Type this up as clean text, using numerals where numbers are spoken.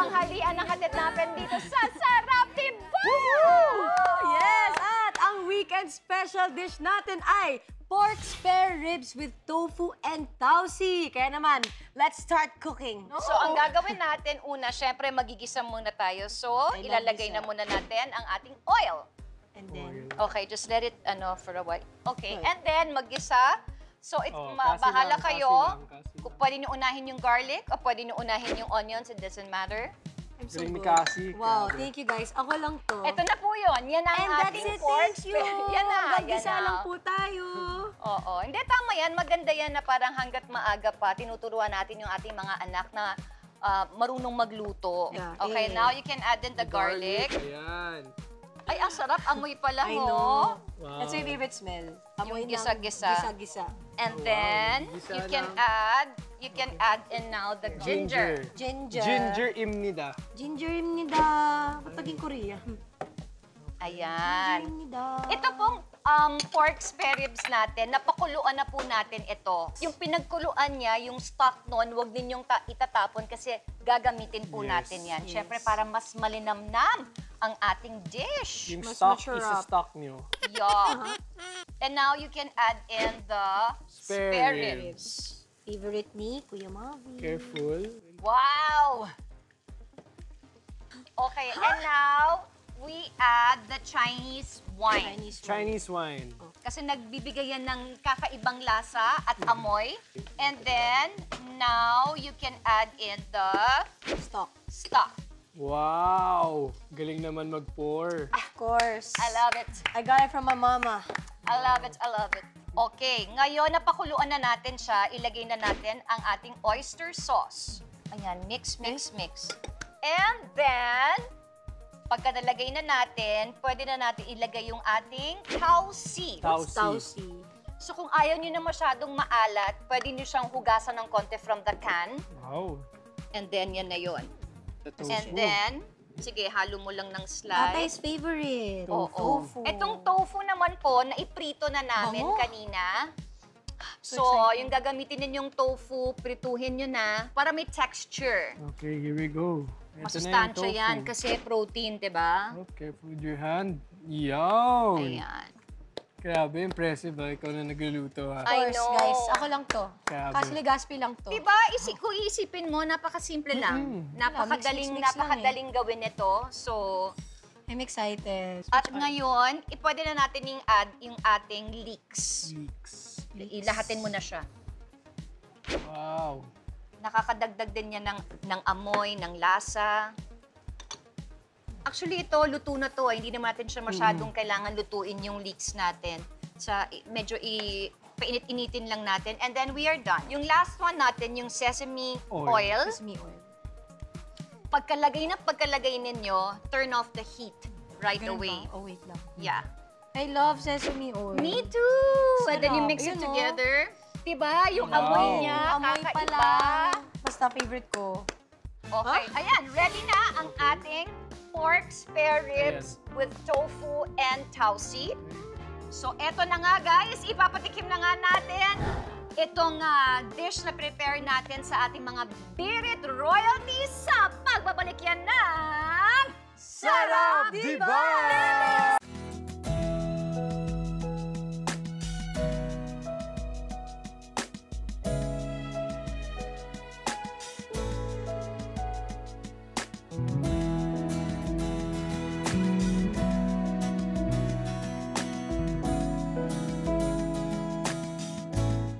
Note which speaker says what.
Speaker 1: tanghalian ang hatid natin dito sa Sarap Diba!
Speaker 2: Yes! At ang weekend special dish natin ay pork spare ribs with tofu and tausi. Kaya naman, let's start cooking.
Speaker 1: So, ang gagawin natin, una, syempre, magigisa muna tayo. So, ilalagay na muna natin ang ating oil.
Speaker 2: And then,
Speaker 1: Okay, just let it, for a while. Okay, and then, maggisa. So, bahala
Speaker 3: kasi
Speaker 1: kayo.
Speaker 3: lang.
Speaker 1: Kung pwede nyo unahin yung garlic o pwede nyo unahin yung onions, it doesn't matter.
Speaker 2: I'm so
Speaker 3: Galing ni
Speaker 2: good.
Speaker 3: Cassie.
Speaker 2: Wow,
Speaker 3: Grabe.
Speaker 2: thank you guys. Ako lang to.
Speaker 1: Ito na po yun. Yan ang
Speaker 2: And that's
Speaker 1: ating
Speaker 2: it,
Speaker 1: pork
Speaker 2: thank you.
Speaker 1: Yan na,
Speaker 2: Mag-isa
Speaker 1: yan na.
Speaker 2: lang po tayo.
Speaker 1: Oo. Hindi, tama yan. Maganda yan na parang hanggat maaga pa, tinuturuan natin yung ating mga anak na marunong magluto.
Speaker 2: Yeah.
Speaker 1: Okay, now you can add in the garlic.
Speaker 3: Ayan.
Speaker 1: Ay, ang sarap. Amoy pa lang,
Speaker 2: I
Speaker 1: oh.
Speaker 2: know.
Speaker 3: Wow.
Speaker 2: That's my favorite smell. Amoy
Speaker 1: Yung
Speaker 2: ng
Speaker 1: gisa-gisa.
Speaker 2: Gisa-gisa.
Speaker 1: And then,
Speaker 3: Gisa
Speaker 1: you can add in now the ginger.
Speaker 2: Ginger.
Speaker 3: Ginger imnida.
Speaker 2: Ginger imnida. Pataging Korea.
Speaker 1: Ayan.
Speaker 2: Imnida.
Speaker 1: Ito pong pork spare ribs natin, napakuluan na po natin ito. Yung pinagkuluan niya, yung stock nun, huwag ninyong itatapon kasi gagamitin po
Speaker 3: Yes.
Speaker 1: natin yan.
Speaker 2: Yes.
Speaker 1: Siyempre, para mas malinamnam ang ating dish.
Speaker 3: Yung
Speaker 2: Mas
Speaker 3: stock
Speaker 2: masarap.
Speaker 3: isa-stock nyo.
Speaker 1: Yeah. And now you can add in the spare ribs.
Speaker 2: Favorite ni Kuya Mavi.
Speaker 3: Careful.
Speaker 1: Wow! Okay, and now we add the Chinese wine.
Speaker 3: Chinese wine.
Speaker 1: Kasi nagbibigay yan ng kakaibang lasa at amoy. And then, now you can add in the
Speaker 2: Stock.
Speaker 1: stock.
Speaker 3: Wow! Galing naman mag-pour.
Speaker 2: Of course.
Speaker 1: I love it.
Speaker 2: I got it from my mama.
Speaker 1: I love it. I love it. Okay, ngayon napakuluan na natin siya. Ilagay na natin ang ating oyster sauce. Ayan, mix, mix, mix. And then, pagka nalagay na natin, pwede na natin ilagay yung ating tausi.
Speaker 3: Tausi.
Speaker 2: Tausi.
Speaker 1: So kung ayaw nyo na masyadong maalat, pwede nyo siyang hugasan ng konti from the can.
Speaker 3: Wow.
Speaker 1: And then, yan na yun.
Speaker 3: Ito.
Speaker 1: And then, sige, halo mo lang ng
Speaker 2: Tatay's
Speaker 1: slice.
Speaker 2: favorite.
Speaker 1: Oo.
Speaker 2: Tofu.
Speaker 1: Itong tofu naman po, naiprito na namin
Speaker 2: Bango.
Speaker 1: kanina. So,
Speaker 2: exciting.
Speaker 1: yung gagamitin ninyong tofu, prituhin nyo na para may texture.
Speaker 3: Okay, here we go. Ito na yung
Speaker 1: Masustansya
Speaker 3: tofu.
Speaker 1: yan kasi protein, di ba?
Speaker 3: Oh, careful with your hand. Yo!
Speaker 1: Ayan.
Speaker 3: Grabe, impressive ba? Ikaw na nagluluto
Speaker 2: Of
Speaker 3: ha.
Speaker 1: I
Speaker 2: course,
Speaker 1: know.
Speaker 2: guys. Ako lang to.
Speaker 3: Grabe.
Speaker 2: Kasi Legaspi lang to.
Speaker 1: Diba, kung iisipin mo, napakasimple lang. Napakadaling,
Speaker 2: Mix, mix, mix lang
Speaker 1: napakadaling gawin ito. So,
Speaker 2: I'm excited.
Speaker 1: at ngayon, pwede na natin yung add yung ating leeks.
Speaker 3: Leeks.
Speaker 1: Ilahatin mo na siya.
Speaker 3: Wow.
Speaker 1: Nakakadagdag din yan ng amoy, ng lasa. Actually, ito, luto na to. Hindi naman natin siya masyadong kailangan lutuin yung leeks natin. Medyo painit-initin lang natin. And then we are done. Yung last one natin, yung sesame oil.
Speaker 2: Sesame oil.
Speaker 1: Pagkalagay ninyo, turn off the heat right
Speaker 2: Ganun
Speaker 1: away.
Speaker 2: ba? Oh, wait lang.
Speaker 1: Yeah.
Speaker 2: I love sesame oil.
Speaker 1: Me too! And then you
Speaker 2: Sarap.
Speaker 1: mix it
Speaker 2: Yun, oh.
Speaker 1: together. Diba? Yung
Speaker 3: Wow.
Speaker 1: amoy niya,
Speaker 2: Amoy pa
Speaker 1: kakaiba.
Speaker 2: lang. Basta favorite ko.
Speaker 1: Okay, ayan, ready na ang ating pork spare ribs with tofu and tausi. So, eto na nga guys, ipapatikim na nga natin itong dish na prepare natin sa ating mga Birit royalties sa pagbabalik yan ng
Speaker 3: Sarap Diba!